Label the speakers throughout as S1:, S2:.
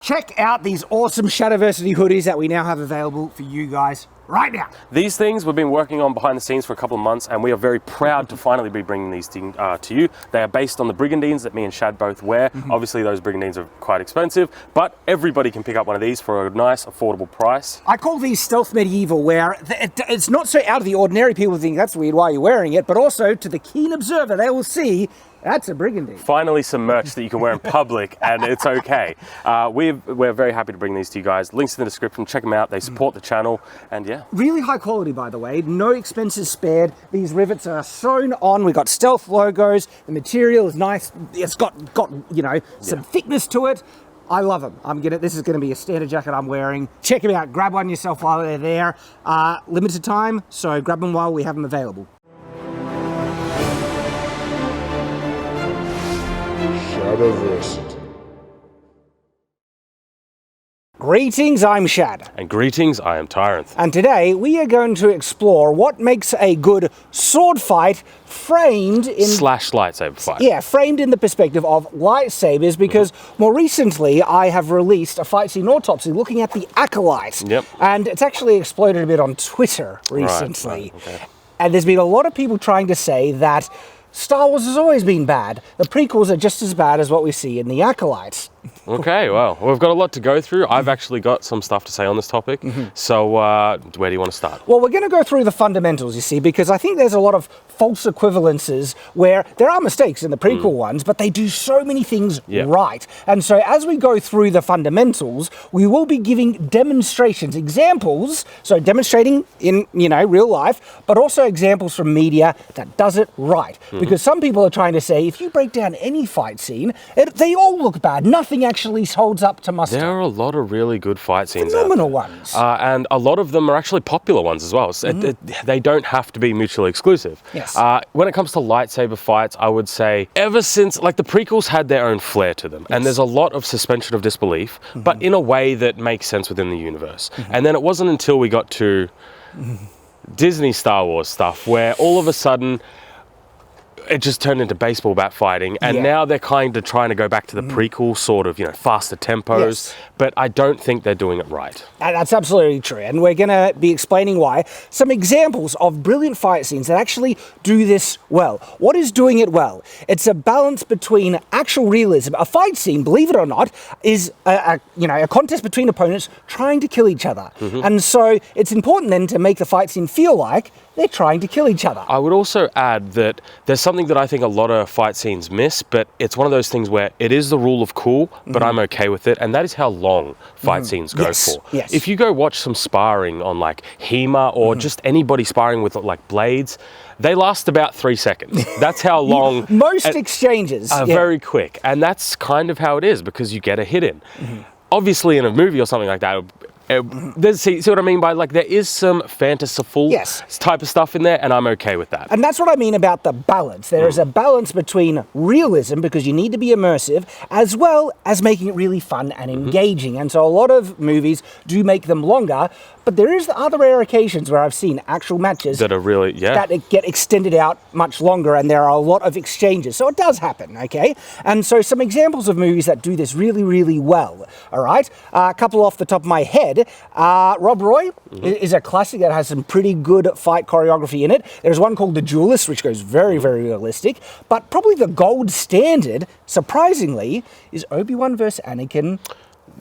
S1: check out these awesome Shadiversity hoodies that we now have available for you guys right now.
S2: These things we've been working on behind the scenes for a couple of months, and we are very proud to finally be bringing these things to you. They are based on the brigandines that me and Shad both wear. Obviously those brigandines are quite expensive, but everybody can pick up one of these for a nice affordable price.
S1: I call these stealth medieval, where it's not so out of the ordinary. People think that's weird, why are you wearing it? But also to the keen observer, they will see that's a brigandine.
S2: Finally some merch that you can wear in public and it's okay. We're very happy to bring these to you guys. Links in the description, check them out. They support the channel, and yeah. Really
S1: high quality, by the way. No expenses spared. These rivets are sewn on. We've got stealth logos. The material is nice. It's got you know, some thickness to it. I love them. This is gonna be a standard jacket I'm wearing. Check them out. Grab one yourself while they're there. Limited time, so grab them while we have them available.
S3: Shadiversity.
S1: Greetings, I'm Shad.
S2: And greetings, I am Tyranth.
S1: And today we are going to explore what makes a good sword fight framed in...
S2: Slash lightsaber fight.
S1: Yeah, framed in the perspective of lightsabers, because more recently I have released a fight scene autopsy looking at the Acolyte.
S2: Yep.
S1: And it's actually exploded a bit on Twitter recently.
S2: Right, okay.
S1: And there's been a lot of people trying to say that Star Wars has always been bad. The prequels are just as bad as what we see in the Acolytes.
S2: Okay, well, we've got a lot to go through. I've actually got some stuff to say on this topic. So where do you want to start?
S1: Well, we're going to go through the fundamentals, you see, because I think there's a lot of false equivalences where there are mistakes in the prequel ones, but they do so many things right. And so as we go through the fundamentals, we will be giving demonstrations, examples, so demonstrating in, you know, real life, but also examples from media that does it right. Because some people are trying to say, if you break down any fight scene, they all look bad. Nothing actually holds up to muster.
S2: There are a lot of really good fight scenes
S1: Phenomenal ones.
S2: And a lot of them are actually popular ones as well. So they don't have to be mutually exclusive.
S1: Yes.
S2: When it comes to lightsaber fights, I would say ever since, like, the prequels had their own flair to them. And there's a lot of suspension of disbelief, but in a way that makes sense within the universe. And then it wasn't until we got to Disney Star Wars stuff where all of a sudden it just turned into baseball bat fighting, and now they're kind of trying to go back to the prequel sort of, you know, faster tempos, but I don't think they're doing it right.
S1: That's absolutely true, and we're going to be explaining why. Some examples of brilliant fight scenes that actually do this well. What is doing it well? It's a balance between actual realism. A fight scene, believe it or not, is a contest between opponents trying to kill each other. And so it's important then to make the fight scene feel like they're trying to kill each other.
S2: I would also add that there's something that I think a lot of fight scenes miss, but it's one of those things where it is the rule of cool, but I'm okay with it, and that is how long fight scenes go for.
S1: Yes.
S2: If you go watch some sparring on like HEMA or just anybody sparring with like blades, they last about 3 seconds. That's how long.
S1: Most exchanges
S2: are very quick, and that's kind of how it is because you get a hit in. Obviously in a movie or something like that, see what I mean by, like, there is some fanciful type of stuff in there, and I'm okay with that.
S1: And that's what I mean about the balance. There is a balance between realism, because you need to be immersive, as well as making it really fun and engaging. And so a lot of movies do make them longer, but there is the other rare occasions where I've seen actual matches
S2: that are really,
S1: that get extended out much longer, and there are a lot of exchanges. So it does happen, okay? And so some examples of movies that do this really, really well, all right? A couple off the top of my head. Rob Roy is a classic that has some pretty good fight choreography in it. There's one called The Duelist, which goes very, very realistic. But probably the gold standard, surprisingly, is Obi-Wan versus Anakin.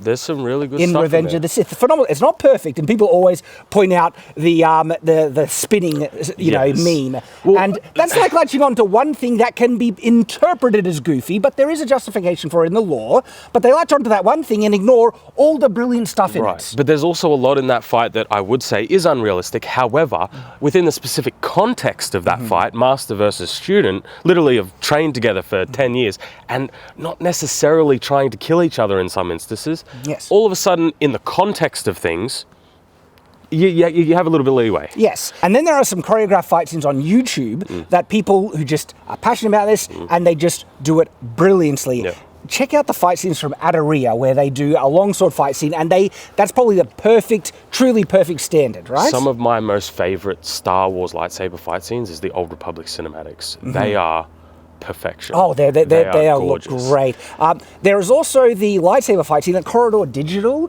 S2: There's some really good
S1: in
S2: stuff
S1: Revenge of the Sith. Phenomenal. It's not perfect, and people always point out the spinning, meme. Well, and that's like latching on to one thing that can be interpreted as goofy, but there is a justification for it in the law. But they latch onto that one thing and ignore all the brilliant stuff in it.
S2: But there's also a lot in that fight that I would say is unrealistic. However, within the specific context of that fight, master versus student, literally have trained together for 10 years and not necessarily trying to kill each other in some instances.
S1: Yes.
S2: All of a sudden, in the context of things, you have a little bit of leeway.
S1: Yes. And then there are some choreographed fight scenes on YouTube that people who just are passionate about this and they just do it brilliantly. Yeah. Check out the fight scenes from Adaria, where they do a longsword fight scene, and that's probably the perfect, truly perfect standard, right?
S2: Some of my most favorite Star Wars lightsaber fight scenes is the Old Republic cinematics. They are perfection.
S1: Oh, they look
S2: gorgeous.
S1: great. There is also the lightsaber fight scene that Corridor Digital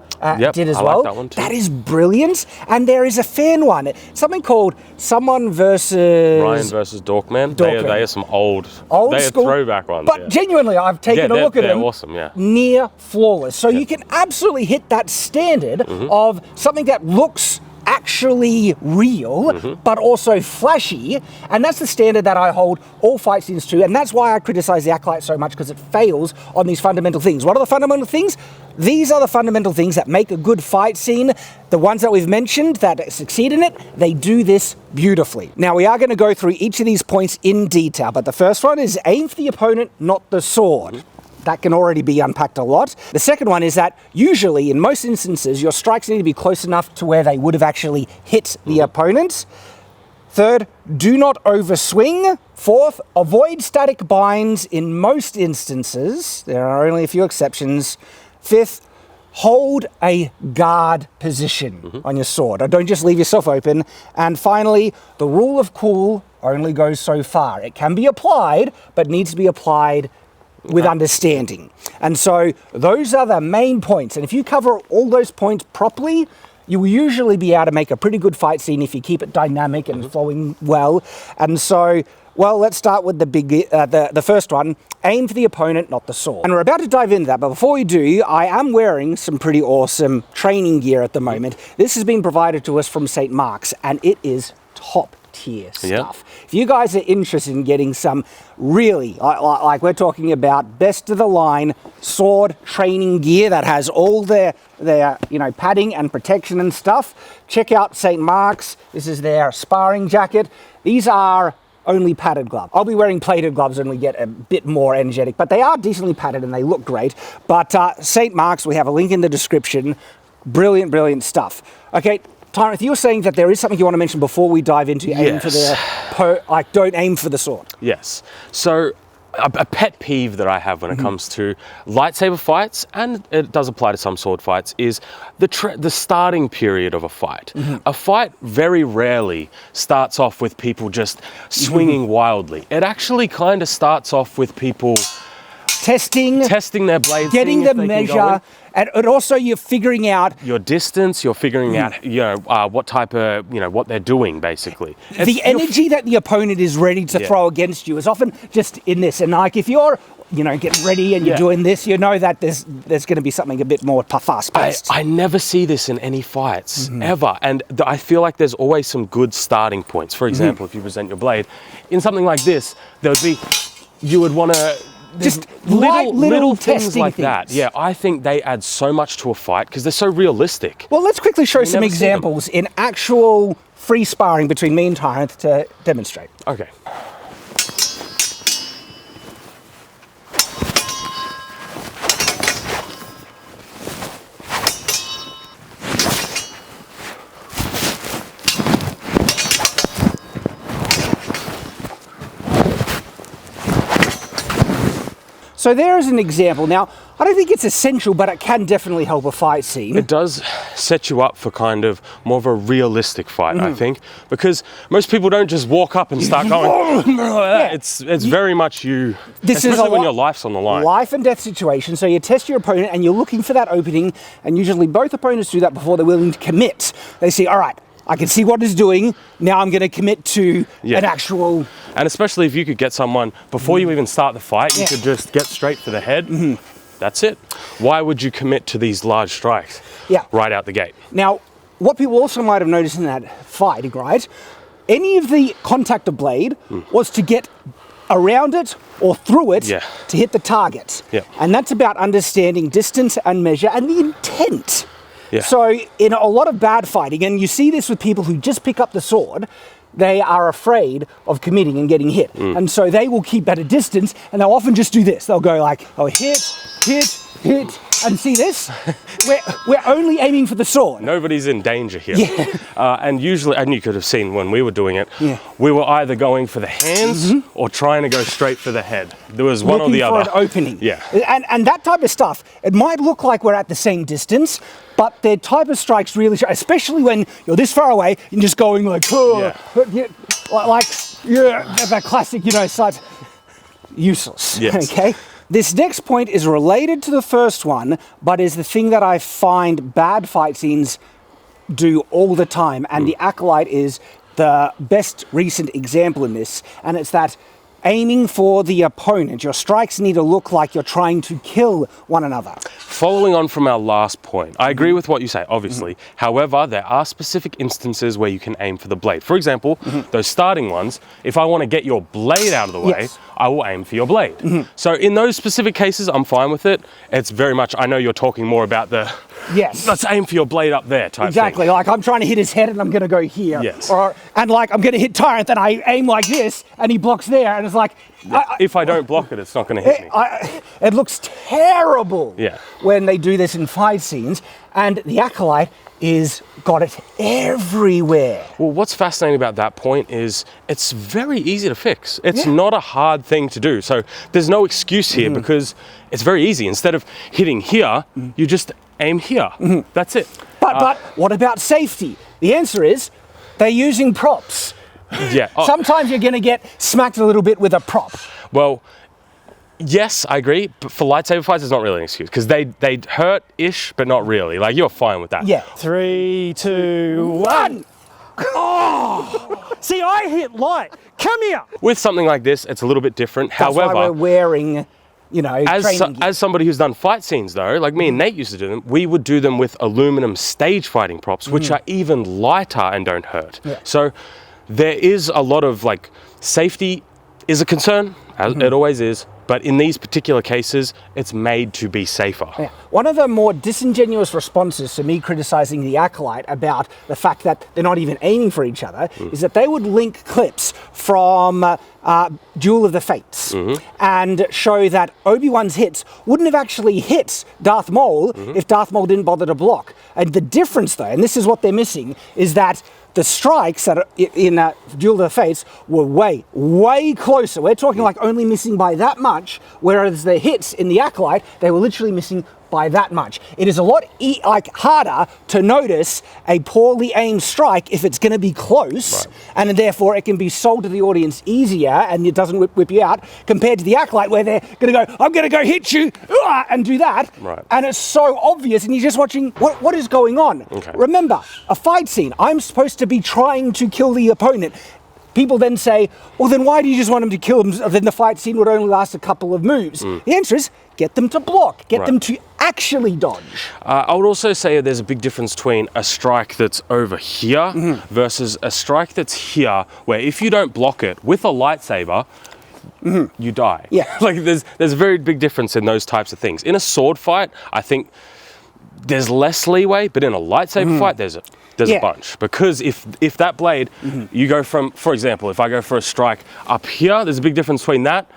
S1: did as
S2: I
S1: well.
S2: like that one too.
S1: That is brilliant. And there is a fan one, something called Someone versus
S2: Ryan versus Dorkman.
S1: Dorkman.
S2: They are some old
S1: school,
S2: throwback ones.
S1: But genuinely, I've taken a look at them.
S2: They're awesome, yeah.
S1: Near flawless. So you can absolutely hit that standard of something that looks actually real, but also flashy, and that's the standard that I hold all fight scenes to, and that's why I criticize the Acolyte so much, because it fails on these fundamental things. What are the fundamental things? These are the fundamental things that make a good fight scene. The ones that we've mentioned that succeed in it, they do this beautifully. Now, we are going to go through each of these points in detail, but the first one is aim for the opponent, not the sword. That can already be unpacked a lot. The second one is that usually, in most instances, your strikes need to be close enough to where they would have actually hit the opponent. Third, do not overswing. Fourth, avoid static binds in most instances. There are only a few exceptions. Fifth, hold a guard position on your sword. Don't just leave yourself open. And finally, the rule of cool only goes so far. It can be applied, but needs to be applied with understanding. And so those are the main points. And if you cover all those points properly, you will usually be able to make a pretty good fight scene if you keep it dynamic and flowing well. And so, well, let's start with the first one. Aim for the opponent, not the sword. And we're about to dive into that, but before we do, I am wearing some pretty awesome training gear at the moment. This has been provided to us from St. Mark's, and it is top tier stuff. If you guys are interested in getting some really, like we're talking about best of the line sword training gear that has all their padding and protection and stuff, check out St. Mark's. This is their sparring jacket. These are only padded gloves. I'll be wearing plated gloves and we get a bit more energetic, but they are decently padded and they look great. But St. Mark's, we have a link in the description. Brilliant, brilliant stuff. Okay, Tyranth, you were saying that there is something you want to mention before we dive into aim for the don't aim for the sword.
S2: Yes. So a pet peeve that I have when it comes to lightsaber fights, and it does apply to some sword fights, is the starting period of a fight. A fight very rarely starts off with people just swinging wildly. It actually kind of starts off with people testing their blades,
S1: getting the measure. And also you're figuring out
S2: your distance, you're figuring out, what type of, what they're doing, basically.
S1: The energy that the opponent is ready to throw against you is often just in this. And like, if you're, getting ready and you're doing this, you know that there's going to be something a bit more fast-paced.
S2: I never see this in any fights, ever. And I feel like there's always some good starting points. For example, if you present your blade, in something like this, you would want to...
S1: Just
S2: little things like
S1: things.
S2: that. Yeah, I think they add so much to a fight because they're so realistic.
S1: Well, let's quickly show some examples in actual free sparring between me and Tyranth to demonstrate.
S2: Okay.
S1: So there is an example. Now, I don't think it's essential, but it can definitely help a fight scene.
S2: It does set you up for kind of more of a realistic fight, I think, because most people don't just walk up and start going, it's very much you, especially when your life's on the line.
S1: Life and death situation. So you test your opponent and you're looking for that opening, and usually both opponents do that before they're willing to commit. They say, all right, I can see what it's doing. Now I'm going to commit to an actual...
S2: And especially if you could get someone, before you even start the fight, you could just get straight for the head. That's it. Why would you commit to these large strikes right out the gate?
S1: Now, what people also might have noticed in that fight, right? Any of the contact of blade was to get around it or through it to hit the target. And that's about understanding distance and measure and the intent. So in a lot of bad fighting, and you see this with people who just pick up the sword, they are afraid of committing and getting hit. And so they will keep at a distance, and they'll often just do this. They'll go like, oh, hit, and see this? We're only aiming for the sword.
S2: Nobody's in danger here. And usually, and you could have seen when we were doing it, we were either going for the hands or trying to go straight for the head. There was one or the other.
S1: Looking for an opening. And that type of stuff, it might look like we're at the same distance, but their type of strikes really show, especially when you're this far away and just going like, that classic, sight. useless.
S2: Yes.
S1: Okay. This next point is related to the first one, but is the thing that I find bad fight scenes do all the time, and the Acolyte is the best recent example in this, and it's that aiming for the opponent. Your strikes need to look like you're trying to kill one another.
S2: Following on from our last point, I agree with what you say, obviously. However, there are specific instances where you can aim for the blade. For example, those starting ones, if I want to get your blade out of the way,
S1: Yes.
S2: I will aim for your blade. So in those specific cases, I'm fine with it. It's very much, I know you're talking more about the,
S1: Yes.
S2: let's aim for your blade up there type
S1: Exactly.
S2: thing.
S1: Like I'm trying to hit his head and I'm going to go here.
S2: Yes.
S1: And like I'm going to hit Tyranth and I aim like this and he blocks there and it's like...
S2: If I don't block it, it's not going to hit me.
S1: It looks terrible
S2: Yeah.
S1: when they do this in fight scenes, and the Acolyte is got it everywhere.
S2: Well, what's fascinating about that point is it's very easy to fix. It's not a hard thing to do. So there's no excuse here because it's very easy. Instead of hitting here, you just aim here. That's it.
S1: But what about safety? The answer is they're using props.
S2: Yeah.
S1: Sometimes you're going to get smacked a little bit with a prop.
S2: Well, yes, I agree. But for lightsaber fights, it's not really an excuse because they hurt-ish, but not really. Like, you're fine with that.
S1: Yeah.
S4: 3, 2, 1. Oh! See, I hit light. Come here.
S2: With something like this, it's a little bit different.
S1: That's why we're wearing, training gear.
S2: As somebody who's done fight scenes though, like me and Nate used to do them, we would do them with aluminum stage fighting props, which are even lighter and don't hurt.
S1: Yeah.
S2: So there is a lot of safety is a concern, as it always is, but in these particular cases, it's made to be safer.
S1: Yeah. One of the more disingenuous responses to me criticizing the Acolyte about the fact that they're not even aiming for each other is that they would link clips from Duel of the Fates and show that Obi-Wan's hits wouldn't have actually hit Darth Maul if Darth Maul didn't bother to block. And the difference though, and this is what they're missing, is that the strikes that are in Duel of the Fates were way, way closer. We're talking like only missing by that much, whereas the hits in the Acolyte, they were literally missing by that much. It is a lot harder to notice a poorly aimed strike if it's going to be close, and therefore it can be sold to the audience easier and it doesn't whip you out, compared to the Acolyte where they're going to go, I'm going to go hit you, and do that.
S2: Right.
S1: And it's so obvious and you're just watching what is going on.
S2: Okay.
S1: Remember, a fight scene, I'm supposed to be trying to kill the opponent. People then say, well, then why do you just want them to kill them? Then the fight scene would only last a couple of moves. The answer is get them to block, get them to actually dodge.
S2: I would also say there's a big difference between a strike that's over here versus a strike that's here, where if you don't block it with a lightsaber, you die.
S1: Yeah.
S2: There's a very big difference in those types of things. In a sword fight, I think there's less leeway, but in a lightsaber fight, there's a bunch. Because if that blade, you go from, for example, if I go for a strike up here, there's a big difference between that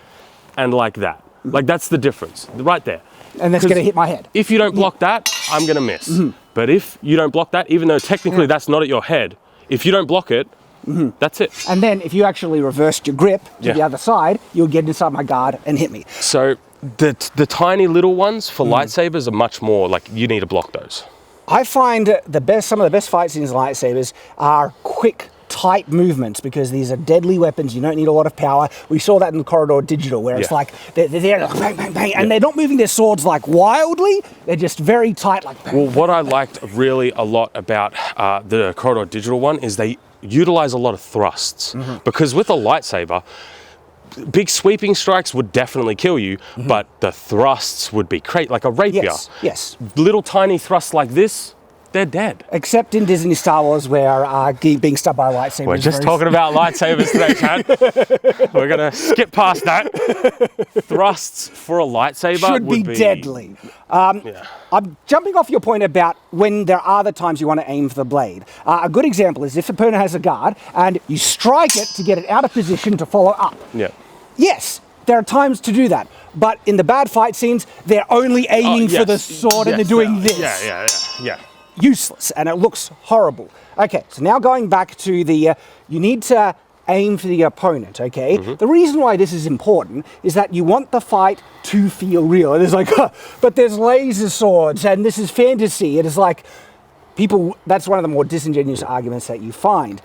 S2: and like that. Like that's the difference, right there.
S1: And that's going to hit my head.
S2: If you don't block that, I'm going to miss. But if you don't block that, even though technically that's not at your head, if you don't block it, that's it.
S1: And then if you actually reversed your grip to the other side, you'll get inside my guard and hit me.
S2: So the tiny little ones for lightsabers are much more like you need to block those.
S1: I find some of the best fight scenes in lightsabers are quick, tight movements because these are deadly weapons. You don't need a lot of power. We saw that in the Corridor Digital where it's like they're there, like, bang, bang, bang, and they're not moving their swords like wildly. They're just very tight, like bang.
S2: Well, what I liked really a lot about the Corridor Digital one is they utilize a lot of thrusts because with a lightsaber, big sweeping strikes would definitely kill you, but the thrusts would be great, like a rapier.
S1: Yes.
S2: Little tiny thrusts like this, they're dead.
S1: Except in Disney Star Wars where being stabbed by a lightsaber
S2: We're
S1: is
S2: just
S1: very
S2: talking about lightsabers today, Chad. We're going to skip past that. Thrusts for a lightsaber
S1: should
S2: would
S1: be deadly. I'm jumping off your point about when there are the times you want to aim for the blade. A good example is if the opponent has a guard and you strike it to get it out of position to follow up.
S2: Yeah.
S1: Yes, there are times to do that. But in the bad fight scenes, they're only aiming for the sword and they're doing this.
S2: Yeah.
S1: Useless, and it looks horrible. Okay, so now going back to the, you need to aim for the opponent, okay? The reason why this is important is that you want the fight to feel real. It is like, but there's laser swords and this is fantasy. It is like, that's one of the more disingenuous arguments that you find.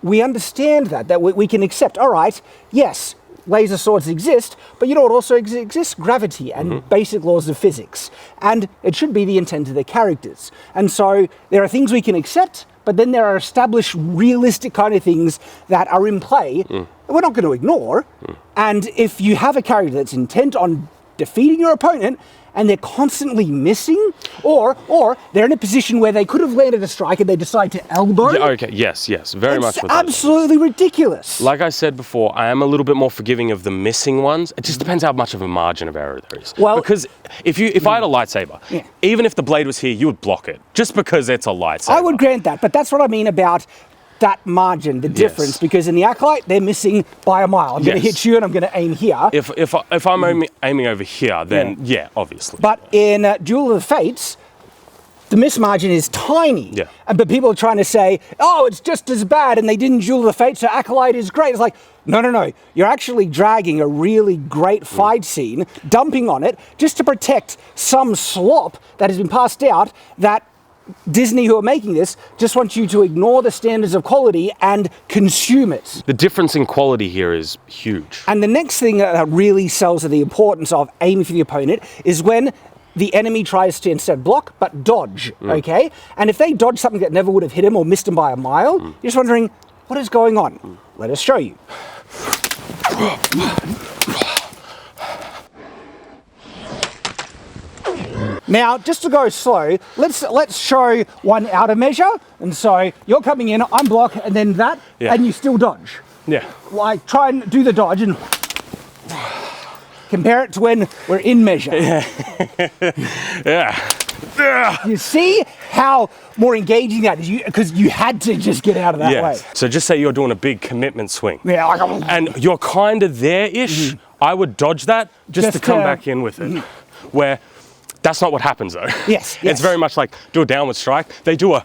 S1: We understand that we can accept, all right, yes, laser swords exist, but you know what also exists? Gravity and basic laws of physics. And it should be the intent of their characters. And so there are things we can accept, but then there are established, realistic kind of things that are in play that we're not going to ignore. And if you have a character that's intent on defeating your opponent, and they're constantly missing, or they're in a position where they could have landed a strike and they decide to elbow.
S2: Yeah, okay, yes, very much.
S1: It's absolutely ridiculous.
S2: Like I said before, I am a little bit more forgiving of the missing ones. It just depends how much of a margin of error there is.
S1: Well,
S2: because if I had a lightsaber, even if the blade was here, you would block it just because it's a lightsaber. I
S1: would grant that, but that's what I mean about that margin, the difference, because in the Acolyte, they're missing by a mile. I'm going to hit you and I'm going to aim here.
S2: If I'm aiming over here, then yeah, obviously.
S1: But in Duel of the Fates, the miss margin is tiny.
S2: Yeah.
S1: But people are trying to say, oh, it's just as bad and they didn't Duel of the Fates, so Acolyte is great. It's like, no. You're actually dragging a really great fight scene, dumping on it, just to protect some slop that has been passed out that Disney, who are making this, just want you to ignore the standards of quality and consume it.
S2: The difference in quality here is huge.
S1: And the next thing that really sells the importance of aiming for the opponent is when the enemy tries to instead block, but dodge, okay? And if they dodge something that never would have hit him or missed him by a mile, you're just wondering, what is going on? Let us show you. Now, just to go slow, let's show one out of measure. And so you're coming in, I'm block, and then that, and you still dodge.
S2: Yeah.
S1: Like, try and do the dodge and compare it to when we're in measure.
S2: Yeah.
S1: You see how more engaging that is? Because you had to just get out of that way.
S2: So just say you're doing a big commitment swing.
S1: Yeah.
S2: And you're kind of there-ish. I would dodge that just to come back in with it. Where that's not what happens though.
S1: Yes.
S2: It's very much like do a downward strike. They do a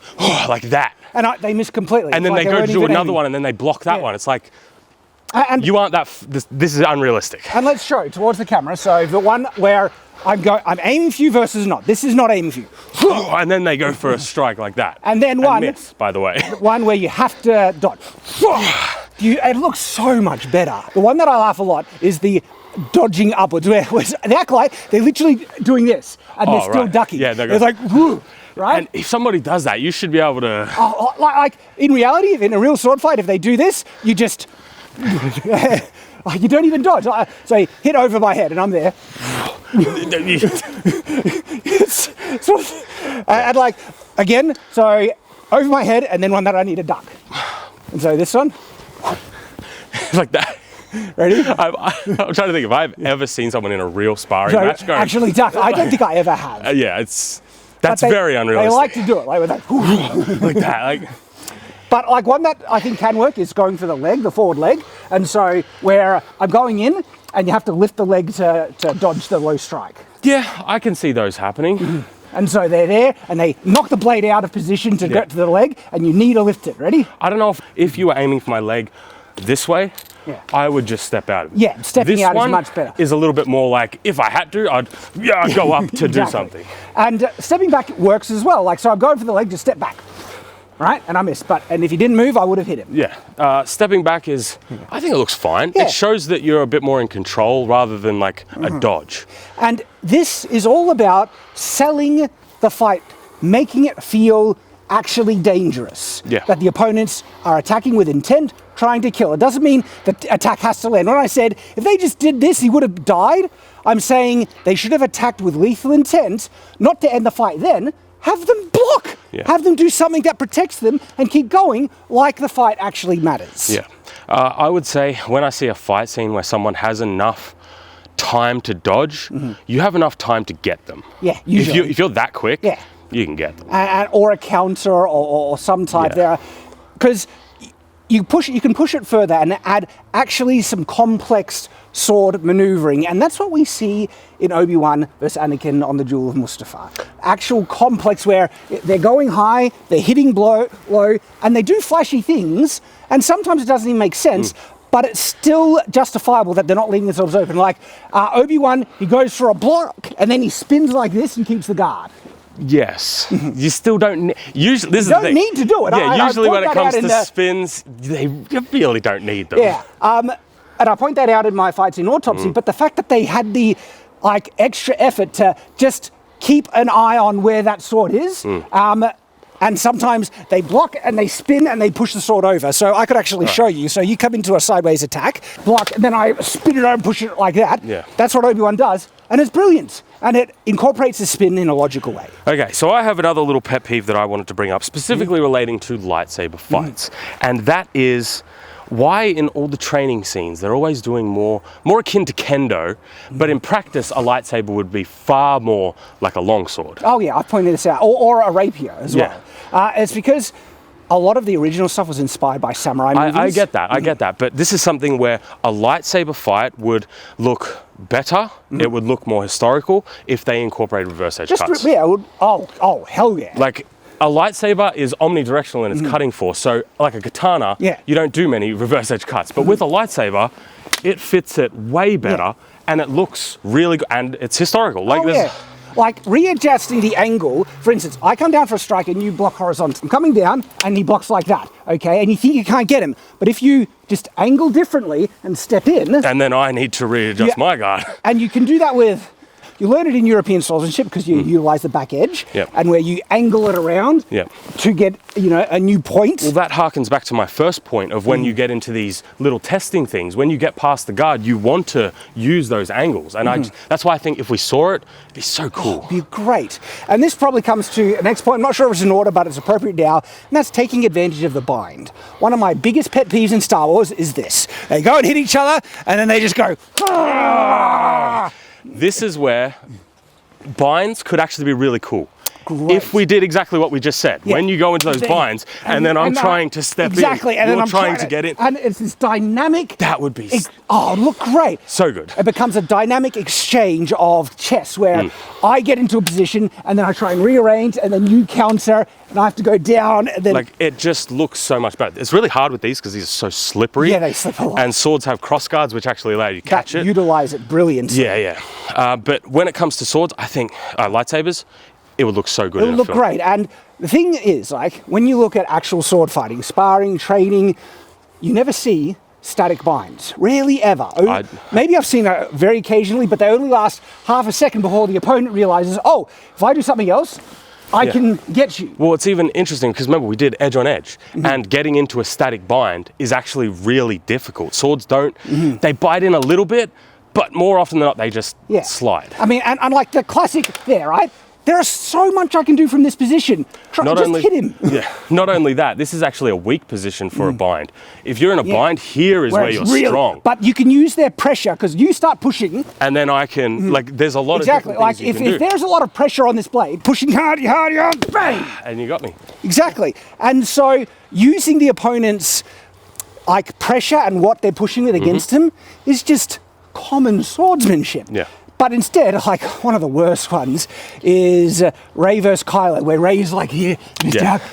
S2: like that.
S1: And they miss completely.
S2: And then they go to do another one and then they block that one. It's like, and you aren't that, this is unrealistic.
S1: And let's show towards the camera. So the one where I'm aiming for you versus not. This is not aiming for you.
S2: And then they go for a strike like that.
S1: And then one,
S2: miss, by the way.
S1: One where you have to dodge. It looks so much better. The one that I laugh a lot is the dodging upwards, where the Acolyte, they're literally doing this, and they're still ducking.
S2: Yeah,
S1: they're like, whoo, right?
S2: And if somebody does that, you should be able to...
S1: like in reality, in a real sword fight, if they do this, you just... you don't even dodge. So you hit over my head, and I'm there. And like, again, so over my head, and then one that I need to duck. And so this one.
S2: Like that.
S1: Ready?
S2: I'm trying to think if I've ever seen someone in a real sparring match go...
S1: Actually duck. I don't think I ever have.
S2: Yeah, that's very unrealistic.
S1: They like to do it, like with that.
S2: Like that, like...
S1: But like one that I think can work is going for the leg, the forward leg. And so where I'm going in and you have to lift the leg to dodge the low strike.
S2: Yeah, I can see those happening.
S1: And so they're there and they knock the blade out of position to get to the leg and you need to lift it. Ready?
S2: I don't know if you were aiming for my leg this way, I would just step out of it.
S1: Yeah, stepping out is much better.
S2: Is a little bit more like, if I had to, I'd go up to do something.
S1: And stepping back works as well. Like, so I'm going for the leg to step back. Right? And I missed. And if he didn't move, I would have hit him.
S2: Yeah. Stepping back is, I think it looks fine.
S1: Yeah.
S2: It shows that you're a bit more in control rather than like a dodge.
S1: And this is all about selling the fight, making it feel actually dangerous.
S2: Yeah.
S1: That the opponents are attacking with intent, trying to kill. It doesn't mean the attack has to land. When I said, if they just did this, he would have died, I'm saying they should have attacked with lethal intent, not to end the fight then. Have them block.
S2: Yeah.
S1: Have them do something that protects them and keep going like the fight actually matters.
S2: Yeah. I would say when I see a fight scene where someone has enough time to dodge, you have enough time to get them.
S1: Yeah, usually.
S2: If you're that quick, you can get them.
S1: Or a counter or some type there. Because you can push it further and add actually some complex sword maneuvering, and that's what we see in Obi-Wan versus Anakin on the Duel of Mustafar. Actual complex where they're going high, they're hitting low, and they do flashy things, and sometimes it doesn't even make sense, but it's still justifiable that they're not leaving themselves open. Like Obi-Wan, he goes for a block, and then he spins like this and keeps the guard.
S2: Yes, you still don't. Usually, this
S1: you
S2: is the thing.
S1: Need to do it.
S2: Yeah, usually when it comes to spins, you really don't need them.
S1: Yeah. And I point that out in my fights in Autopsy, but the fact that they had the extra effort to just keep an eye on where that sword is, and sometimes they block and they spin and they push the sword over. So I could actually show you. So you come into a sideways attack, block, and then I spin it over and push it like that.
S2: Yeah.
S1: That's what Obi-Wan does. And it's brilliant. And it incorporates the spin in a logical way.
S2: Okay, so I have another little pet peeve that I wanted to bring up, specifically relating to lightsaber fights. And that is why in all the training scenes, they're always doing more akin to kendo, but in practice, a lightsaber would be far more like a longsword.
S1: Oh yeah, I pointed this out. Or a rapier as well. It's because a lot of the original stuff was inspired by samurai movies.
S2: I get that. But this is something where a lightsaber fight would look better, it would look more historical if they incorporated reverse edge cuts.
S1: Yeah, hell yeah.
S2: Like, a lightsaber is omnidirectional in its cutting force, so like a katana, you don't do many reverse edge cuts. But with a lightsaber, it fits it way better, and it looks really good, and it's historical. Like,
S1: like readjusting the angle. For instance, I come down for a strike and you block horizontal. I'm coming down and he blocks like that, okay? And you think you can't get him. But if you just angle differently and step in...
S2: And then I need to readjust my guard.
S1: And you can do that with... You learn it in European swordsmanship because you utilize the back edge and where you angle it around to get, a new point.
S2: Well, that harkens back to my first point of when you get into these little testing things, when you get past the guard, you want to use those angles. And that's why I think if we saw it, it'd be so cool.
S1: It'd be great. And this probably comes to the next point. I'm not sure if it's in order, but it's appropriate now. And that's taking advantage of the bind. One of my biggest pet peeves in Star Wars is this. They go and hit each other and then they just go...
S2: This is where binds could actually be really cool.
S1: Great.
S2: If we did exactly what we just said. When you go into those binds and then I'm trying to step in,
S1: and then I'm
S2: trying to get in.
S1: And it's this dynamic...
S2: That would be...
S1: look great.
S2: So good.
S1: It becomes a dynamic exchange of chess where I get into a position and then I try and rearrange and then you counter and I have to go down and then...
S2: Like, it just looks so much better. It's really hard with these because these are so slippery.
S1: Yeah, they slip a lot.
S2: And swords have cross guards which actually allow you to catch it.
S1: Utilize it brilliantly.
S2: Yeah. But when it comes to swords, I think lightsabers, it would look so good.
S1: It would look great. And the thing is, like, when you look at actual sword fighting, sparring, training, you never see static binds. Rarely ever. Maybe I've seen it very occasionally, but they only last half a second before the opponent realizes, oh, if I do something else, I can get you.
S2: Well, it's even interesting because remember, we did edge on edge, and getting into a static bind is actually really difficult. Swords don't, they bite in a little bit, but more often than not, they just slide.
S1: I mean, and like the classic there, right? There is so much I can do from this position. Hit him.
S2: Not only that, this is actually a weak position for a bind. If you're in a bind, here is where you're strong.
S1: But you can use their pressure because you start pushing.
S2: And then I can, like, there's a lot of different things you can do.
S1: If there's a lot of pressure on this blade, pushing hard, bang!
S2: And you got me.
S1: Exactly. And so using the opponent's, like, pressure and what they're pushing with against him is just common swordsmanship.
S2: Yeah.
S1: But instead, like, one of the worst ones is Rey versus Kylo, where Rey's like here,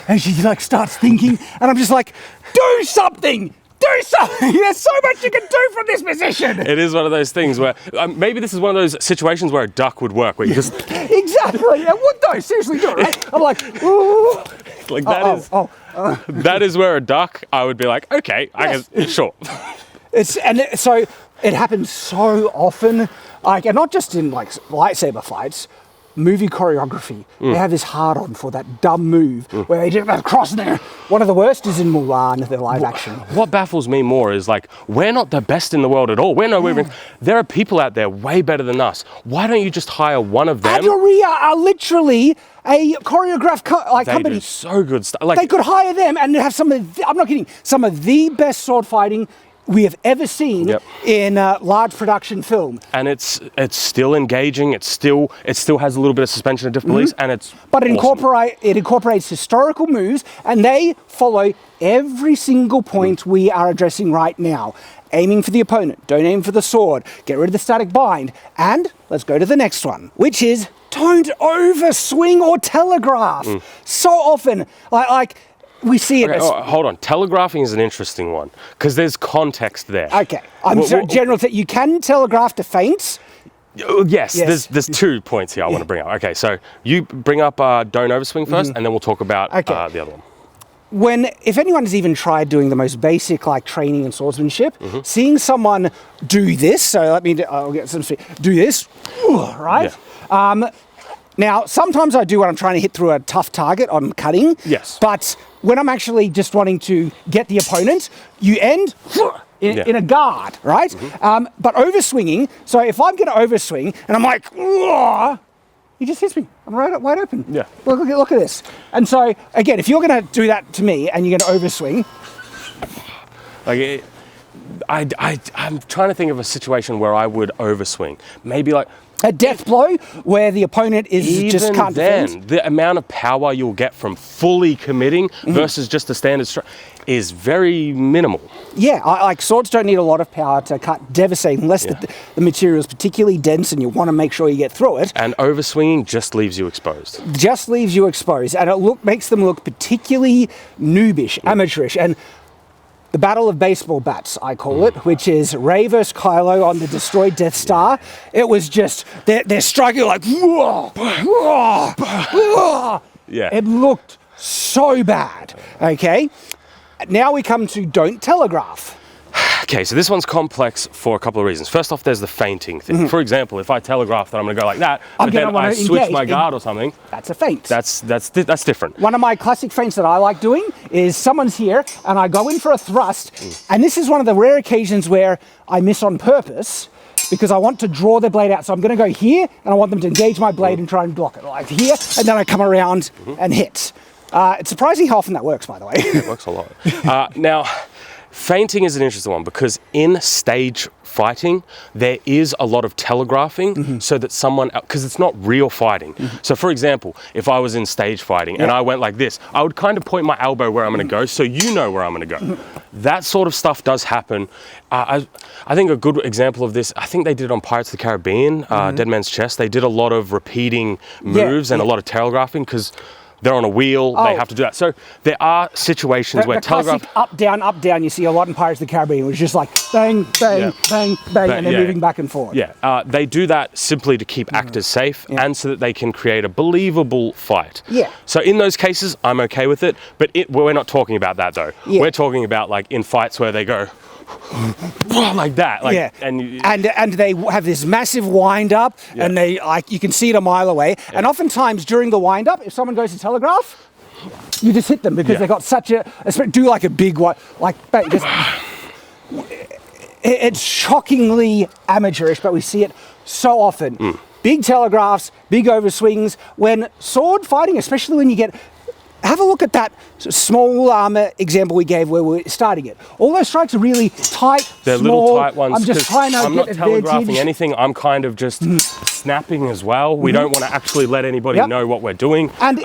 S1: and she like starts thinking, and I'm just like, do something! Do something! There's so much you can do from this position!
S2: It is one of those things where, maybe this is one of those situations where a duck would work, where you just...
S1: Exactly! Yeah, what though? Seriously, do it, right? I'm like, ooh!
S2: Like, that is where a duck, I would be like, okay, I guess, sure.
S1: So it happens so often. Like, and not just in like lightsaber fights, movie choreography. They have this hard-on for that dumb move where they do that cross there. One of the worst is in Mulan, the live action.
S2: What baffles me more is like, we're not the best in the world at all. There are people out there way better than us. Why don't you just hire one of them?
S1: Adoria are literally a choreographed company.
S2: They do so good stuff. Like,
S1: they could hire them and have some of I'm not kidding, some of the best sword fighting we have ever seen in large production film.
S2: And it's still engaging. It still has a little bit of suspension of disbelief, and it's
S1: it incorporates historical moves, and they follow every single point we are addressing right now. Aiming for the opponent, don't aim for the sword, get rid of the static bind, and let's go to the next one, which is don't overswing or telegraph. So often, like we see it.
S2: Hold on. Telegraphing is an interesting one because there's context there.
S1: Okay. General, you can telegraph to feints.
S2: Yes. There's 2 points here I want to bring up. Okay, so you bring up don't overswing first, and then we'll talk about the other one.
S1: if anyone has even tried doing the most basic like training and swordsmanship, seeing someone do this, so I'll get some, do this, right?
S2: Yeah.
S1: Now, sometimes I do when I'm trying to hit through a tough target on cutting.
S2: Yes.
S1: But when I'm actually just wanting to get the opponent, you end in a guard, right? But overswinging, so if I'm going to overswing and I'm like, he just hits me. I'm wide open.
S2: Yeah.
S1: Look at this. And so, again, if you're going to do that to me and you're going to overswing.
S2: Like, I'm trying to think of a situation where I would overswing. Maybe like
S1: a death blow where the opponent is just can't defend.
S2: Even then, the amount of power you'll get from fully committing versus just a standard strike is very minimal.
S1: Yeah, like swords don't need a lot of power to cut devastating unless the material is particularly dense and you want to make sure you get through it.
S2: And overswinging just leaves you exposed.
S1: Just leaves you exposed, and it makes them look particularly noobish, amateurish, and the Battle of Baseball Bats, I call it, which is Rey versus Kylo on the destroyed Death Star. It was just, they're striking like, It looked so bad, okay? Now we come to don't telegraph.
S2: Okay, so this one's complex for a couple of reasons. First off, there's the feinting thing. For example, if I telegraph that I'm going to go like that, but then I switch my guard or something.
S1: That's a feint.
S2: That's different.
S1: One of my classic feints that I like doing is someone's here and I go in for a thrust, and this is one of the rare occasions where I miss on purpose because I want to draw their blade out. So I'm going to go here and I want them to engage my blade and try and block it like here, and then I come around and hit. It's surprising how often that works, by the way.
S2: It works a lot. Now, feinting is an interesting one because in stage fighting, there is a lot of telegraphing so that someone, because it's not real fighting. So for example, if I was in stage fighting and I went like this, I would kind of point my elbow where I'm going to go so you know where I'm going to go. That sort of stuff does happen. I think a good example of this, I think they did it on Pirates of the Caribbean, Dead Man's Chest. They did a lot of repeating moves and a lot of telegraphing because they're on a wheel, they have to do that. So there are situations where telegraph...
S1: up, down, you see a lot in Pirates of the Caribbean, which is just like bang, bang, bang, bang, and they're moving back and forth.
S2: Yeah, they do that simply to keep actors safe and so that they can create a believable fight.
S1: Yeah.
S2: So in those cases, I'm okay with it, but we're not talking about that though.
S1: Yeah.
S2: We're talking about like in fights where they go... like that,
S1: and they have this massive wind up, and they you can see it a mile away. And oftentimes during the wind up, if someone goes to telegraph, you just hit them because they've got such do like a big one, like just, it's shockingly amateurish, but we see it so often. Big telegraphs, big overswings. When sword fighting, especially when you get. Have a look at that small example we gave where we're starting it. All those strikes are really tight,
S2: They're
S1: small.
S2: Little tight ones.
S1: I'm just trying to
S2: I'm
S1: get
S2: not telegraphing
S1: advantage.
S2: anything. I'm kind of just snapping as well. We don't want to actually let anybody know what we're doing.
S1: And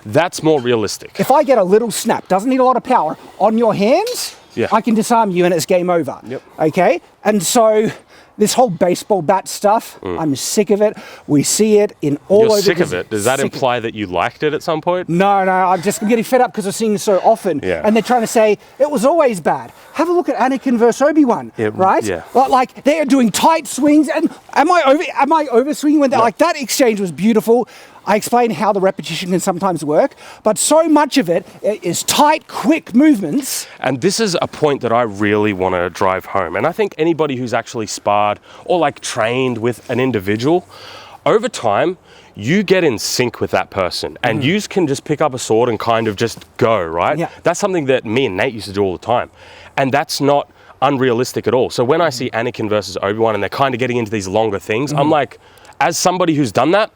S2: that's more realistic.
S1: if I get a little snap, doesn't need a lot of power, on your hands, I can disarm you and it's game over.
S2: Yep.
S1: Okay? And so this whole baseball bat stuff, I'm sick of it. We see it in all over.
S2: You're sick of it? Does that imply that you liked it at some point?
S1: No, I'm getting fed up because we're seeing it so often.
S2: Yeah.
S1: And they're trying to say, it was always bad. Have a look at Anakin versus Obi-Wan, right?
S2: Yeah.
S1: Like, they are doing tight swings, and am I overswinging when like that exchange was beautiful? I explain how the repetition can sometimes work, but so much of it is tight, quick movements.
S2: And this is a point that I really want to drive home. And I think anybody who's actually sparred or like trained with an individual, over time, you get in sync with that person and you can just pick up a sword and kind of just go, right?
S1: Yeah.
S2: That's something that me and Nate used to do all the time. And that's not unrealistic at all. So when I see Anakin versus Obi-Wan and they're kind of getting into these longer things, I'm like, as somebody who's done that,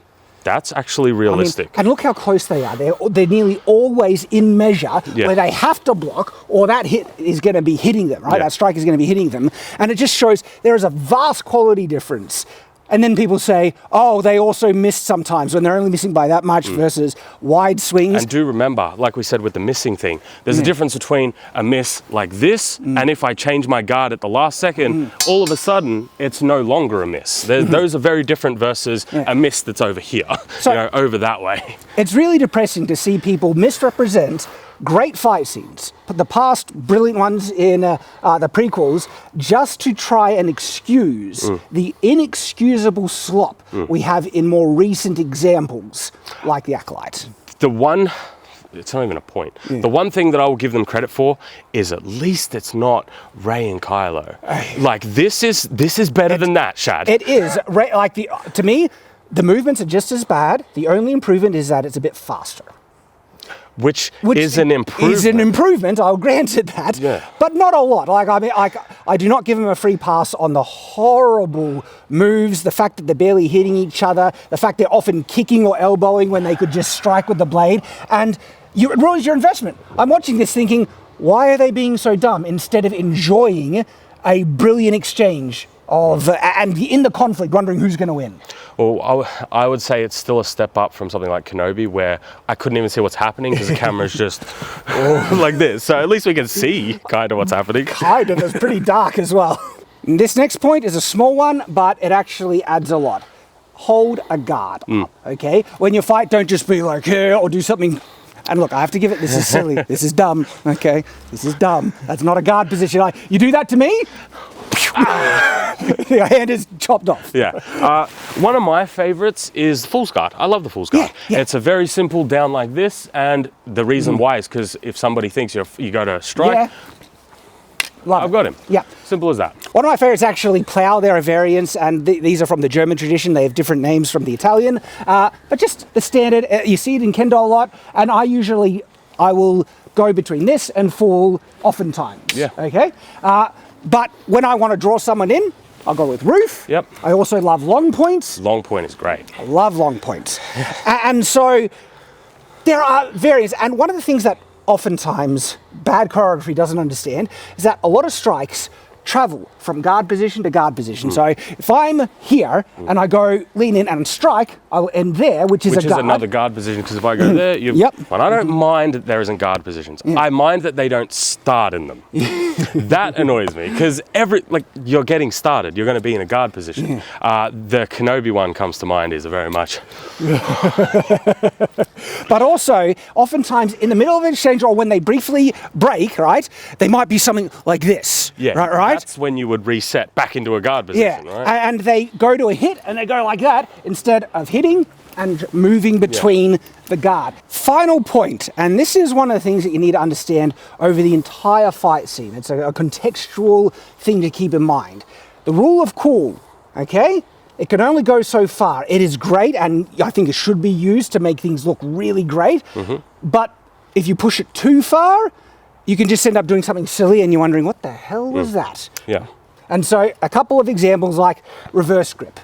S2: that's actually realistic.
S1: And look how close they are. They're nearly always in measure where they have to block or that hit is going to be hitting them, right? That strike is going to be hitting them. And it just shows there is a vast quality difference. And then people say, oh, they also missed sometimes when they're only missing by that much versus wide swings.
S2: And do remember, like we said with the missing thing, there's a difference between a miss like this and if I change my guard at the last second, all of a sudden, it's no longer a miss. Those are very different versus a miss that's over here, so, over that way.
S1: It's really depressing to see people misrepresent great fight scenes, but the past brilliant ones in the prequels, just to try and excuse the inexcusable slop we have in more recent examples, like The Acolyte.
S2: The one it's not even a point. The one thing that I will give them credit for is at least it's not Rey and Kylo. Like this is better than that, Shad.
S1: It is. Like to me, the movements are just as bad. The only improvement is that it's a bit faster.
S2: Which is an improvement.
S1: Is an improvement, I'll grant it that.
S2: Yeah.
S1: But not a lot. Like, I mean, I do not give them a free pass on the horrible moves, the fact that they're barely hitting each other, the fact they're often kicking or elbowing when they could just strike with the blade. And it ruins your investment. I'm watching this thinking, why are they being so dumb instead of enjoying a brilliant exchange of and in the conflict, wondering who's going to win?
S2: Well, I would say it's still a step up from something like Kenobi, where I couldn't even see what's happening because the camera's just like this. So at least we can see kind of what's happening.
S1: Kind of. It's pretty dark as well. This next point is a small one, but it actually adds a lot. Hold a guard up, okay? When you fight, don't just be like, yeah, or do something. And look, I have to give it, this is silly. This is dumb, okay? This is dumb. That's not a guard position. You do that to me? Your hand is chopped off.
S2: Yeah. One of my favorites is the Fool's Guard. I love the Fool's Guard.
S1: Yeah.
S2: It's a very simple down like this, and the reason why is because if somebody thinks you go to strike, I've got him.
S1: Yeah.
S2: Simple as that.
S1: One of my favorites actually Plow. There are variants, and these are from the German tradition. They have different names from the Italian. But just the standard, you see it in Kendo a lot, and I will go between this and Fool oftentimes.
S2: Yeah.
S1: Okay? But when I want to draw someone in, I'll go with Roof.
S2: Yep.
S1: I also love long points.
S2: Long point is great.
S1: I love long points. And so there are variants. And one of the things that oftentimes bad choreography doesn't understand is that a lot of strikes travel from guard position to guard position. So if I'm here and I go lean in and strike, I will end there, which is
S2: another guard position, because if I go there, and I don't mind that there isn't guard positions. I mind that they don't start in them. That annoys me, because you're getting started, you're going to be in a guard position. The Kenobi one comes to mind is very much.
S1: But also, oftentimes in the middle of an exchange or when they briefly break, right, they might be something like this.
S2: Yeah,
S1: right?
S2: That's when you would reset back into a guard position, right?
S1: And they go to a hit and they go like that instead of hitting and moving between the guard. Final point, and this is one of the things that you need to understand over the entire fight scene. It's a contextual thing to keep in mind. The rule of cool, okay? It can only go so far. It is great, and I think it should be used to make things look really great. But if you push it too far, you can just end up doing something silly and you're wondering, what the hell was that?
S2: Yeah.
S1: And so a couple of examples like reverse grip.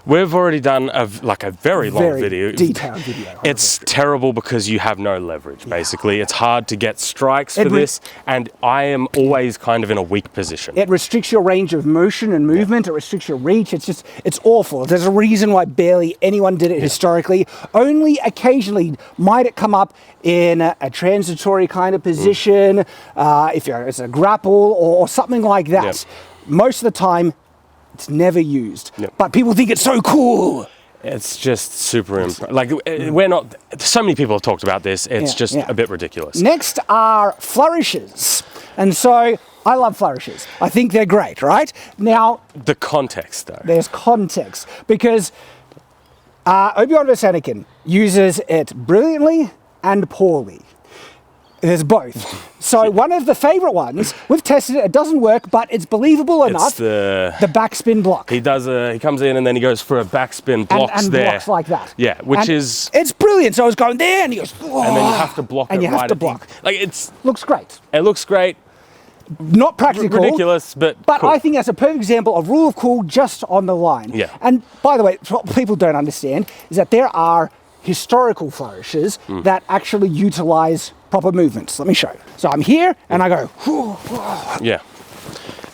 S2: We've already done a very long video.
S1: Detailed video.
S2: It's terrible because you have no leverage, basically. It's hard to get strikes for this, and I am always kind of in a weak position.
S1: It restricts your range of motion and movement. It restricts your reach. It's awful. There's a reason why barely anyone did it historically. Only occasionally might it come up in a transitory kind of position, if it's a grapple or something like that. Most of the time, it's never used, but people think it's so cool.
S2: It's just super we're not. So many people have talked about this. It's just a bit ridiculous.
S1: Next are flourishes, and so I love flourishes. I think they're great. Right now,
S2: the context though.
S1: There's context because Obi-Wan vs. Anakin uses it brilliantly and poorly. There's both. So one of the favorite ones, we've tested it, it doesn't work, but it's believable enough.
S2: It's the
S1: backspin block.
S2: He comes in and then he goes for a backspin, blocks
S1: and
S2: there.
S1: blocks like that.
S2: Yeah,
S1: it's brilliant. So I was going there and he goes, oh,
S2: and then you have to block
S1: and
S2: it.
S1: you have to block.
S2: Looks
S1: great.
S2: It looks great.
S1: Not practical.
S2: Ridiculous, but cool.
S1: I think that's a perfect example of rule of cool just on the line.
S2: Yeah.
S1: And by the way, what people don't understand is that there are historical flourishes that actually utilize proper movements. Let me show you. So I'm here and I go.
S2: Yeah.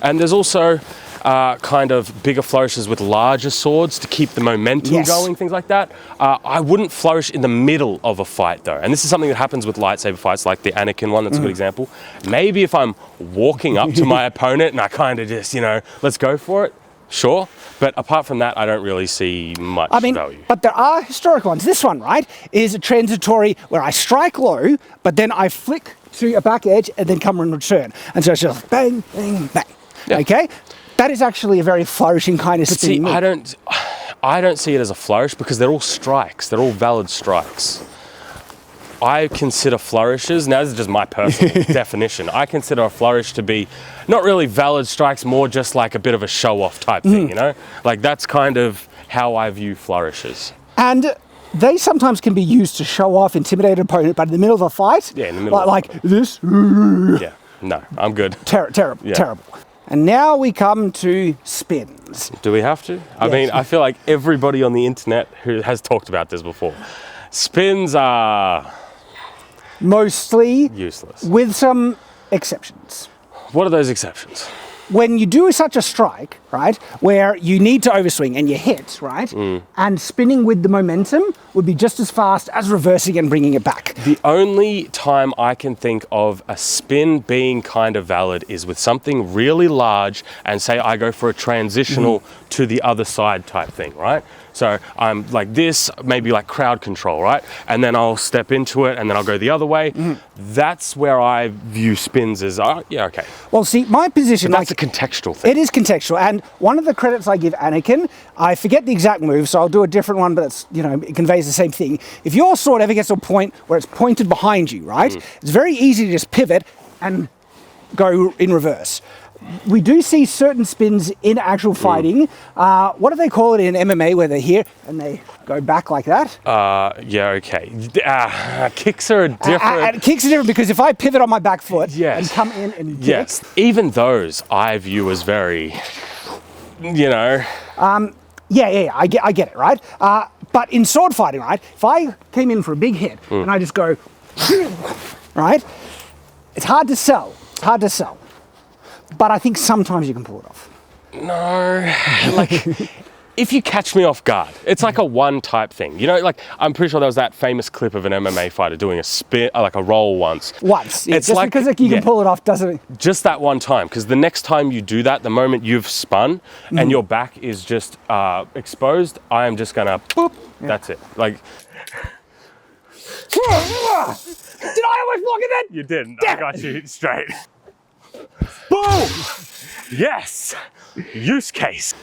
S2: And there's also kind of bigger flourishes with larger swords to keep the momentum going, things like that. I wouldn't flourish in the middle of a fight though. And this is something that happens with lightsaber fights, like the Anakin one, that's a good example. Maybe if I'm walking up to my opponent and I kind of just, let's go for it, sure. But apart from that, I don't really see much value.
S1: But there are historic ones. This one, right, is a transitory where I strike low, but then I flick to a back edge and then come and return. And so it's just bang, bang, bang. Yeah. Okay? That is actually a very flourishing kind of spin move.
S2: I don't see it as a flourish because they're all strikes. They're all valid strikes. I consider flourishes, now this is just my personal definition, I consider a flourish to be not really valid strikes, more just like a bit of a show-off type thing, you know? Like that's kind of how I view flourishes.
S1: And they sometimes can be used to show off, intimidate an opponent, but in the middle of a fight,
S2: Yeah, in the middle
S1: like this,
S2: Yeah, no, I'm good.
S1: terrible,
S2: Yeah.
S1: terrible. And now we come to spins.
S2: Do we have to? I mean, I feel like everybody on the internet who has talked about this before. Spins are
S1: Mostly
S2: useless.
S1: with some exceptions.
S2: What are those exceptions?
S1: When you do such a strike, right, where you need to overswing and you hit, right, and spinning with the momentum would be just as fast as reversing and bringing it back.
S2: The only time I can think of a spin being kind of valid is with something really large and say I go for a transitional to the other side type thing, right? So I'm like this, maybe like crowd control, right? And then I'll step into it and then I'll go the other way. That's where I view spins as, yeah, okay.
S1: Well, see, my position...
S2: But that's a contextual thing.
S1: It is contextual, and one of the credits I give Anakin, I forget the exact move, so I'll do a different one, but it's, you know, it conveys the same thing. If your sword ever gets to a point where it's pointed behind you, right, it's very easy to just pivot and go in reverse. We do see certain spins in actual fighting. What do they call it in MMA, where they're here and they go back like that?
S2: Yeah, okay. Kicks are different.
S1: Kicks are different because if I pivot on my back foot
S2: Yes.
S1: and come in and kick,
S2: Yes, even those I view as very, you know.
S1: Yeah, I get it, right? But in sword fighting, right, if I came in for a big hit and I just go, right, it's hard to sell. It's hard to sell. But I think sometimes you can pull it off.
S2: No, like if you catch me off guard, it's like a one type thing. You know, like I'm pretty sure there was that famous clip of an MMA fighter doing a spin, like a roll once.
S1: Once.
S2: It's
S1: just
S2: like,
S1: because you can pull it off doesn't...
S2: Just that one time, because the next time you do that, the moment you've spun and your back is just exposed, I am just gonna boop. Yeah. That's it. Like.
S1: Did I almost block it then?
S2: You didn't.
S1: Damn.
S2: I got you straight. Boom! Yes! Use case.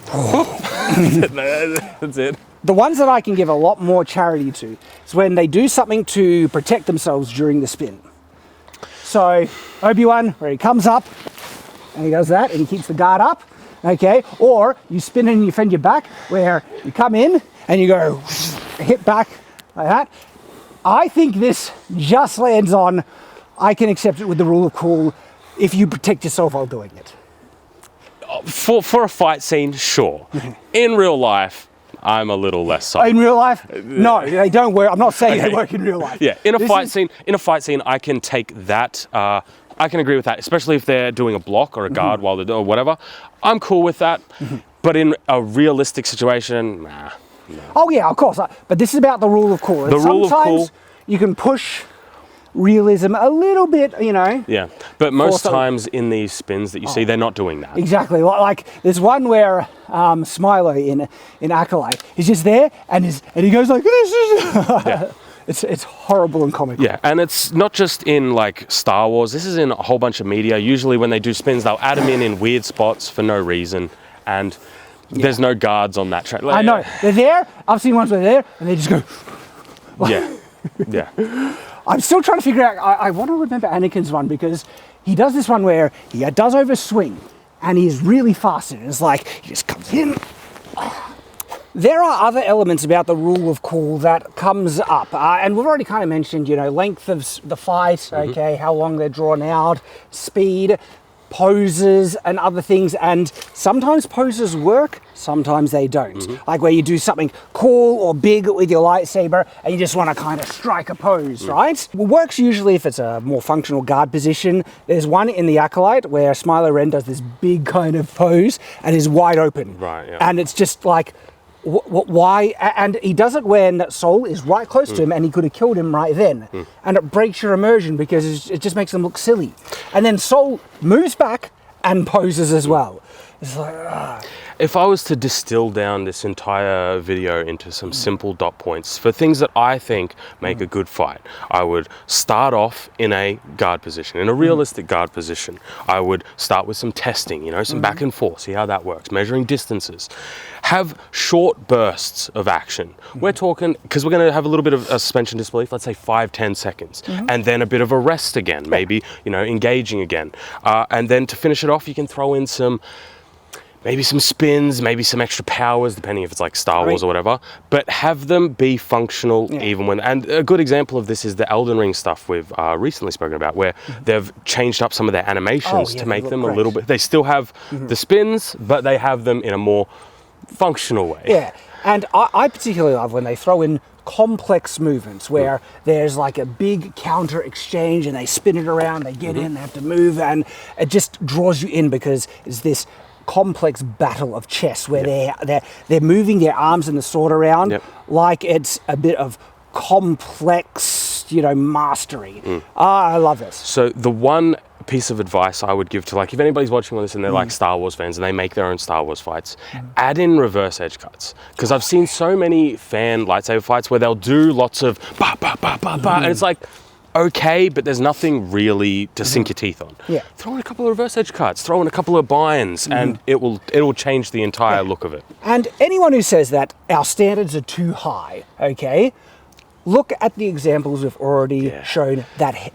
S2: That's it.
S1: The ones that I can give a lot more charity to is when they do something to protect themselves during the spin. So, Obi-Wan, where he comes up and he does that and he keeps the guard up, okay? Or you spin and you fend your back, where you come in and you go hit back like that. I think this just lands on, I can accept it with the rule of cool if you protect yourself while doing it.
S2: For a fight scene, sure. In real life, I'm a little less so.
S1: In real life? No, they don't work. I'm not saying they work in real life.
S2: Yeah, in a fight scene, I can take that. I can agree with that, especially if they're doing a block or a guard while they're doing whatever. I'm cool with that. But in a realistic situation, nah. No.
S1: Oh yeah, of course. But this is about the rule of cool. And
S2: rule of cool.
S1: Sometimes you can push realism a little bit, you know.
S2: Yeah, but most times in these spins that you see, they're not doing that.
S1: Exactly. Like there's one where Smilo in Acolyte, he's just there and he goes like this.
S2: Yeah.
S1: It's horrible and comical.
S2: Yeah, and it's not just in like Star Wars. This is in a whole bunch of media. Usually when they do spins, they'll add them in weird spots for no reason, and there's no guards on that track.
S1: I know. They're there. I've seen ones where they're there and they just go.
S2: Yeah.
S1: I'm still trying to figure out, I want to remember Anakin's one because he does this one where he does overswing and he's really fast and it's like, he just comes in. There are other elements about the rule of cool that comes up, and we've already kind of mentioned, you know, length of the fight, okay, how long they're drawn out, speed, poses and other things, and sometimes poses work, sometimes they don't. Like where you do something cool or big with your lightsaber and you just want to kind of strike a pose, right? It works usually if it's a more functional guard position. There's one in the Acolyte where Smilo Ren does this big kind of pose and is wide open.
S2: Right, yeah.
S1: And it's just like, why? And he does it when Sol is right close to him and he could have killed him right then. And it breaks your immersion because it just makes them look silly. And then Sol moves back and poses as well. It's like,
S2: If I was to distill down this entire video into some simple dot points for things that I think make a good fight, I would start off in a guard position, in a realistic guard position. I would start with some testing, you know, some back and forth, see how that works, measuring distances. Have short bursts of action. We're talking, because we're going to have a little bit of a suspension disbelief, let's say 5-10 seconds, and then a bit of a rest again, maybe, you know, engaging again. And then to finish it off, you can throw in maybe some spins, maybe some extra powers, depending if it's like Star Wars or whatever, but have them be functional even when, and a good example of this is the Elden Ring stuff we've recently spoken about, where they've changed up some of their animations to make them a little bit, they still have the spins, but they have them in a more functional way.
S1: Yeah, and I particularly love when they throw in complex movements where there's like a big counter exchange and they spin it around, they get in, they have to move, and it just draws you in because it's this complex battle of chess where they're moving their arms and the sword around like it's a bit of complex, you know, mastery. I love this.
S2: So the one piece of advice I would give to, like, if anybody's watching this and they're like Star Wars fans and they make their own Star Wars fights, add in reverse edge cuts, because I've seen so many fan lightsaber fights where they'll do lots of ba ba ba ba ba, and it's like, okay, but there's nothing really to sink your teeth on. Throw in a couple of reverse edge cuts, throw in a couple of binds, and it will change the entire look of it.
S1: And anyone who says that our standards are too high, okay, look at the examples we've already shown that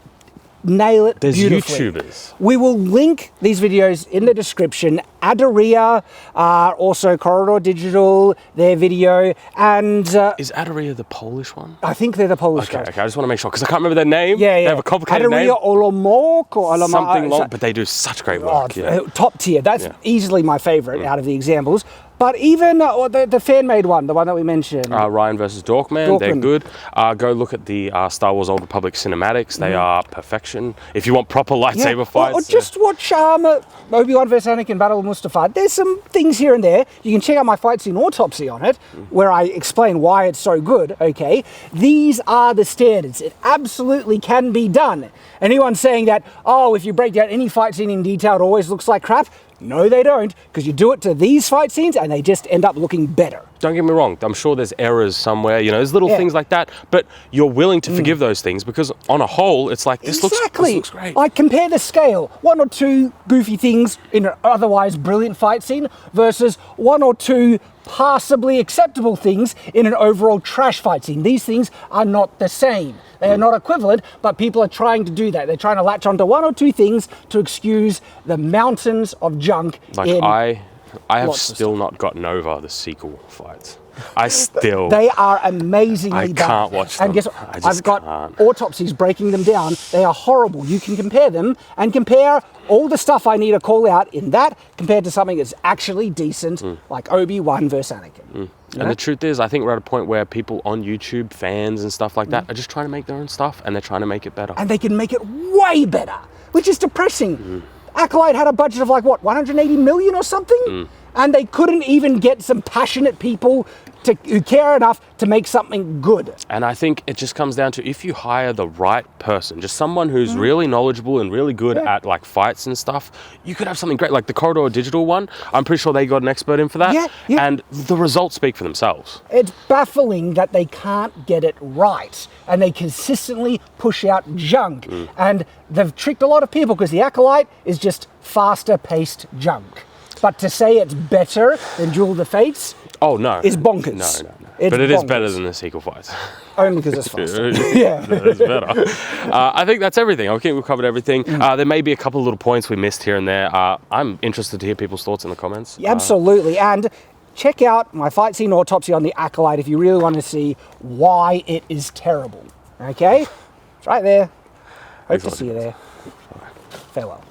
S1: nail it beautifully.
S2: There's YouTubers.
S1: We will link these videos in the description. Adaria, also Corridor Digital, their video, and...
S2: is Adaria the Polish one?
S1: I think they're the Polish guys.
S2: Okay, I just want to make sure, because I can't remember their name. They have a complicated name.
S1: Adaria Olomork or Olomork.
S2: Something long, but they do such great work.
S1: Top tier. That's easily my favorite out of the examples. But even the fan-made one, the one that we mentioned.
S2: Ryan versus Dorkman, they're good. Go look at the Star Wars Old Republic cinematics. They are perfection. If you want proper lightsaber fights.
S1: Or just watch Obi-Wan versus Anakin Battle of Mustafar. There's some things here and there. You can check out my fight scene autopsy on it, where I explain why it's so good, okay? These are the standards. It absolutely can be done. Anyone saying that, oh, if you break down any fight scene in detail, it always looks like crap. No, they don't, because you do it to these fight scenes and they just end up looking better.
S2: Don't get me wrong, I'm sure there's errors somewhere, you know, there's little things like that, but you're willing to forgive those things because on a whole, it's like, this looks great.
S1: Like, compare the scale. 1 or 2 goofy things in an otherwise brilliant fight scene versus 1 or 2 passably acceptable things in an overall trash fight scene. These things are not the same. They are not equivalent, but people are trying to do that. They're trying to latch onto 1 or 2 things to excuse the mountains of junk.
S2: Like, I have still not gotten over the sequel fights.
S1: They are amazingly bad.
S2: I can't watch them.
S1: And guess what? I've got autopsies breaking them down. They are horrible. You can compare them and compare all the stuff I need to call out in that compared to something that's actually decent, like Obi-Wan versus Anakin.
S2: And the truth is, I think we're at a point where people on YouTube, fans and stuff like that, are just trying to make their own stuff and they're trying to make it better.
S1: And they can make it way better, which is depressing. Acolyte had a budget of like, what, 180 million or something? And they couldn't even get some passionate people who care enough to make something good.
S2: And I think it just comes down to, if you hire the right person, just someone who's really knowledgeable and really good at like fights and stuff, you could have something great. Like the Corridor Digital one, I'm pretty sure they got an expert in for that. And the results speak for themselves.
S1: It's baffling that they can't get it right. And they consistently push out junk. And they've tricked a lot of people because the Acolyte is just faster paced junk. But to say it's better than Duel of the Fates is bonkers.
S2: No. But it is better than the sequel fights.
S1: Only because it's faster.
S2: It's better. I think that's everything. I think we've covered everything. There may be a couple of little points we missed here and there. I'm interested to hear people's thoughts in the comments.
S1: Absolutely. And check out my fight scene autopsy on the Acolyte if you really want to see why it is terrible. Okay? It's right there. Hope to see you there. Farewell.